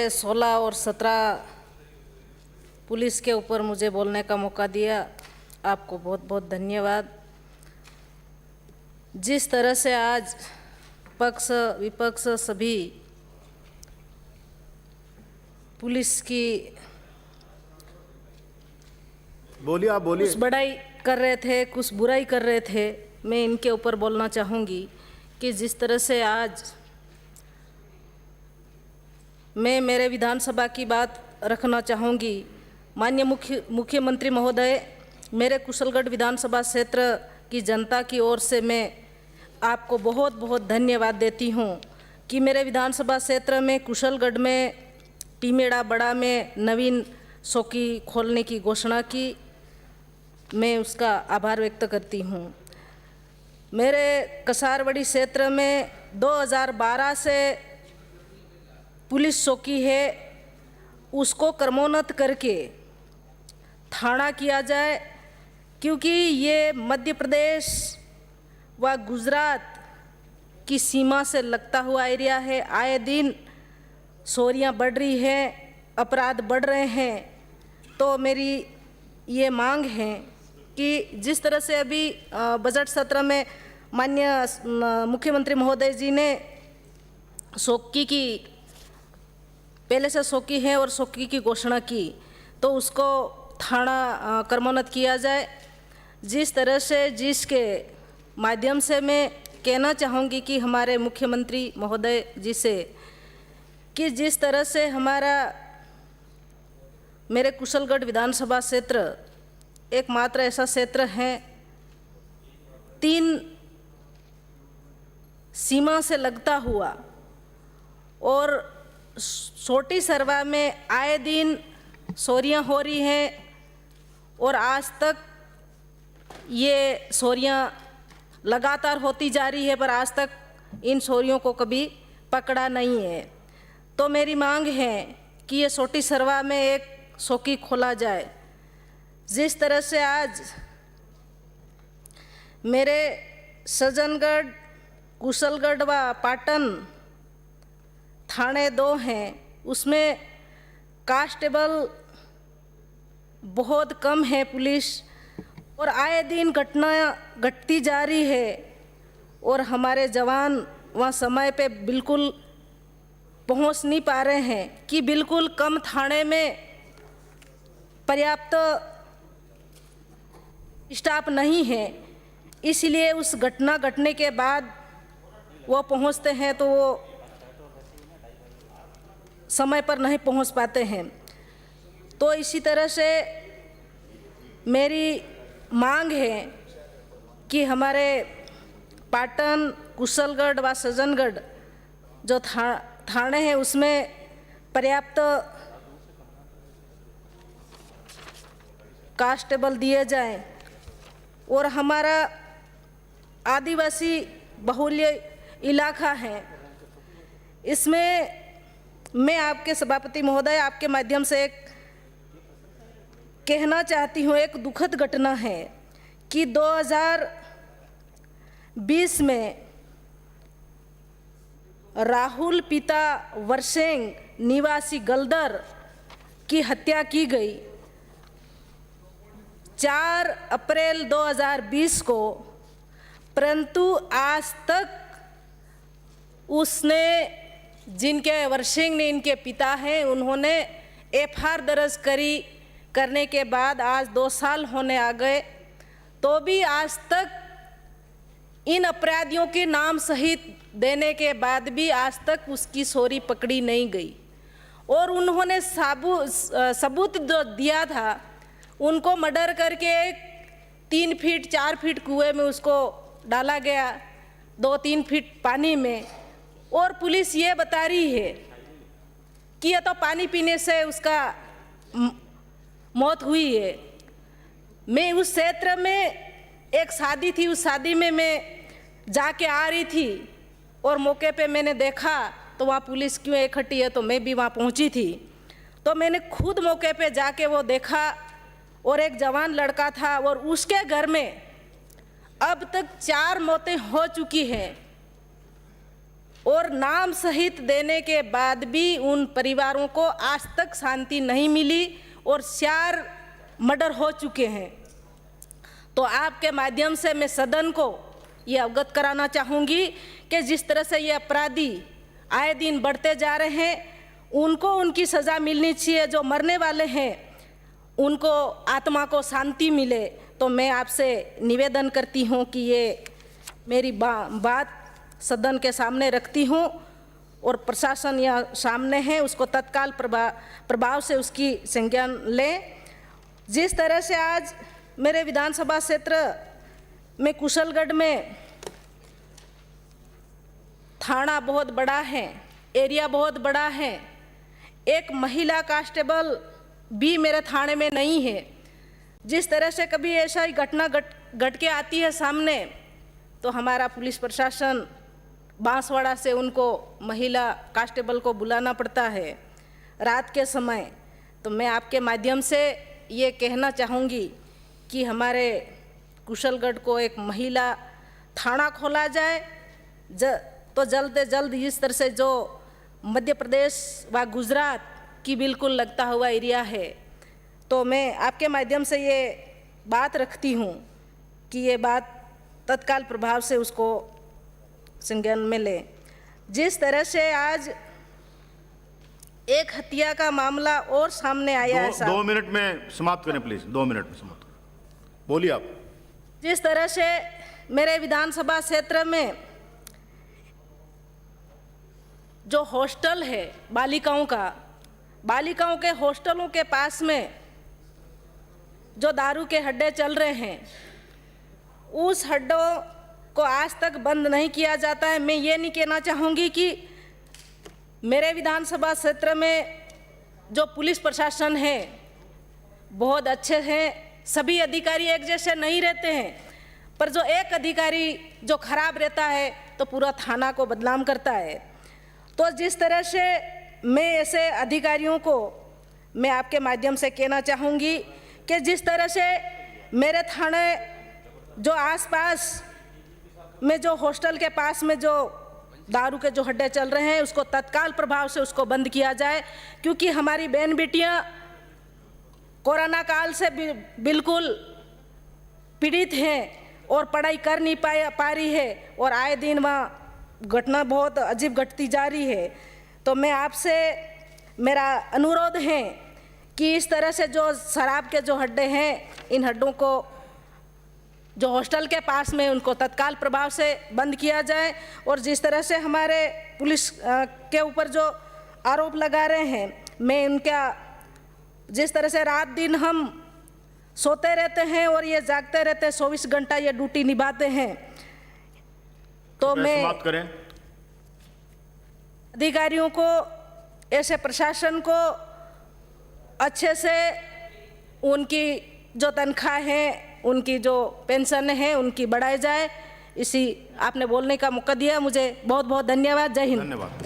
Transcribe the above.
16 और 17 पुलिस के ऊपर मुझे बोलने का मौका दिया, आपको बहुत बहुत धन्यवाद। जिस तरह से आज पक्ष विपक्ष सभी पुलिस की बोलिए, आप बोलिए। कुछ बड़ाई कर रहे थे, कुछ बुराई कर रहे थे। मैं इनके ऊपर बोलना चाहूँगी कि जिस तरह से आज मैं मेरे विधानसभा की बात रखना चाहूँगी। माननीय मुख्यमंत्री महोदय, मेरे कुशलगढ़ विधानसभा क्षेत्र की जनता की ओर से मैं आपको बहुत बहुत धन्यवाद देती हूँ कि मेरे विधानसभा क्षेत्र में कुशलगढ़ में टीमेड़ा बड़ा में नवीन चौकी खोलने की घोषणा की। मैं उसका आभार व्यक्त करती हूँ। मेरे कसारवड़ी क्षेत्र में 2012 से पुलिस चौकी है, उसको क्रमोन्नत करके थाना किया जाए, क्योंकि ये मध्य प्रदेश व गुजरात की सीमा से लगता हुआ एरिया है। आए दिन चोरियाँ बढ़ रही हैं, अपराध बढ़ रहे हैं। तो मेरी ये मांग है कि जिस तरह से अभी बजट सत्र में माननीय मुख्यमंत्री महोदय जी ने चौकी की पहले से चौकी है और चौकी की घोषणा की, तो उसको थाना क्रमोन्नत किया जाए। जिस तरह से जिसके माध्यम से मैं कहना चाहूँगी कि हमारे मुख्यमंत्री महोदय जी से कि जिस तरह से मेरे कुशलगढ़ विधानसभा क्षेत्र एकमात्र ऐसा क्षेत्र है 3 सीमा से लगता हुआ, और छोटी सरवा में आए दिन चोरियाँ हो रही हैं, और आज तक ये चोरियाँ लगातार होती जा रही है, पर आज तक इन चोरियों को कभी पकड़ा नहीं है। तो मेरी मांग है कि ये छोटी सरवा में एक चौकी खोला जाए। जिस तरह से आज मेरे सज्जनगढ़, कुशलगढ़ व पाटन थाने 2 हैं, उसमें कांस्टेबल बहुत कम है पुलिस, और आए दिन घटना घटती जा रही है, और हमारे जवान वहाँ समय पे बिल्कुल पहुँच नहीं पा रहे हैं कि बिल्कुल कम थाने में पर्याप्त स्टाफ नहीं है। इसलिए उस घटना घटने के बाद वो पहुँचते हैं तो वो समय पर नहीं पहुँच पाते हैं। तो इसी तरह से मेरी मांग है कि हमारे पाटन, कुशलगढ़ व सज्जनगढ़ जो थाने हैं उसमें पर्याप्त कांस्टेबल दिए जाएं, और हमारा आदिवासी बहुल्य इलाका है, इसमें मैं आपके सभापति महोदय आपके माध्यम से एक कहना चाहती हूँ। एक दुखद घटना है कि 2020 में राहुल पिता वर्षेंग निवासी गलदर की हत्या की गई 4 अप्रैल 2020 को, परंतु आज तक उसने जिनके वर्षेंग ने इनके पिता हैं, उन्होंने एफआईआर दर्ज करने के बाद आज 2 साल होने आ गए, तो भी आज तक इन अपराधियों के नाम सहित देने के बाद भी आज तक उसकी चोरी पकड़ी नहीं गई। और उन्होंने सबूत जो दिया था, उनको मर्डर करके 3 फीट 4 फीट कुएं में उसको डाला गया, 2-3 फीट पानी में, और पुलिस ये बता रही है कि यह तो पानी पीने से उसका मौत हुई है। मैं उस क्षेत्र में एक शादी थी, उस शादी में मैं जाके आ रही थी, और मौके पे मैंने देखा तो वहाँ पुलिस क्यों इकट्ठी है, तो मैं भी वहाँ पहुँची थी। तो मैंने खुद मौके पे जाके वो देखा, और एक जवान लड़का था, और उसके घर में अब तक 4 मौतें हो चुकी हैं। और नाम सहित देने के बाद भी उन परिवारों को आज तक शांति नहीं मिली और 4 मर्डर हो चुके हैं। तो आपके माध्यम से मैं सदन को ये अवगत कराना चाहूँगी कि जिस तरह से ये अपराधी आए दिन बढ़ते जा रहे हैं, उनको उनकी सज़ा मिलनी चाहिए। जो मरने वाले हैं उनको आत्मा को शांति मिले। तो मैं आपसे निवेदन करती हूँ कि ये मेरी बात सदन के सामने रखती हूँ और प्रशासन यहाँ सामने है, उसको तत्काल प्रभाव से उसकी संज्ञान लें। जिस तरह से आज मेरे विधानसभा क्षेत्र में कुशलगढ़ में थाना बहुत बड़ा है, एरिया बहुत बड़ा है, एक महिला कांस्टेबल भी मेरे थाने में नहीं है। जिस तरह से कभी ऐसा ही घटना घट के आती है सामने, तो हमारा पुलिस प्रशासन बांसवाड़ा से उनको महिला कांस्टेबल को बुलाना पड़ता है रात के समय। तो मैं आपके माध्यम से ये कहना चाहूँगी कि हमारे कुशलगढ़ को एक महिला थाना खोला जाए, तो जल्द से जल्द इस तरह से जो मध्य प्रदेश व गुजरात की बिल्कुल लगता हुआ एरिया है, तो मैं आपके माध्यम से ये बात रखती हूँ कि ये बात तत्काल प्रभाव से उसको संज्ञान में लें। जिस तरह से आज एक हत्या का मामला और सामने आया है। 2 मिनट में समाप्त करें प्लीज, 2 मिनट में समाप्त करें। बोलिए आप। जिस तरह से मेरे विधानसभा क्षेत्र में जो हॉस्टल है बालिकाओं के हॉस्टलों के पास में जो दारू के अड्डे चल रहे हैं, उस अड्डों को आज तक बंद नहीं किया जाता है। मैं ये नहीं कहना चाहूँगी कि मेरे विधानसभा क्षेत्र में जो पुलिस प्रशासन है बहुत अच्छे हैं, सभी अधिकारी एक जैसे नहीं रहते हैं, पर जो एक अधिकारी जो खराब रहता है तो पूरा थाना को बदनाम करता है। तो जिस तरह से मैं ऐसे अधिकारियों को मैं आपके माध्यम से कहना चाहूँगी कि जिस तरह से मेरे थाने जो आसपास में जो हॉस्टल के पास में जो दारू के जो अड्डे चल रहे हैं, उसको तत्काल प्रभाव से उसको बंद किया जाए, क्योंकि हमारी बहन बेटियां कोरोना काल से बिल्कुल पीड़ित हैं और पढ़ाई कर नहीं पा रही है और आए दिन वहाँ घटना बहुत अजीब घटती जा रही है। तो मैं आपसे मेरा अनुरोध है कि इस तरह से जो शराब के जो अड्डे हैं, इन अड्डों को जो हॉस्टल के पास में उनको तत्काल प्रभाव से बंद किया जाए। और जिस तरह से हमारे पुलिस के ऊपर जो आरोप लगा रहे हैं, मैं उनका जिस तरह से रात दिन हम सोते रहते हैं और ये जागते रहते हैं, 24 घंटा ये ड्यूटी निभाते हैं, तो मैं समाप्त करें। अधिकारियों को, ऐसे प्रशासन को अच्छे से उनकी जो तनख्वाह है, उनकी जो पेंशन है, उनकी बढ़ाई जाए। इसी आपने बोलने का मौका दिया, मुझे बहुत बहुत धन्यवाद। जय हिंद। धन्यवाद।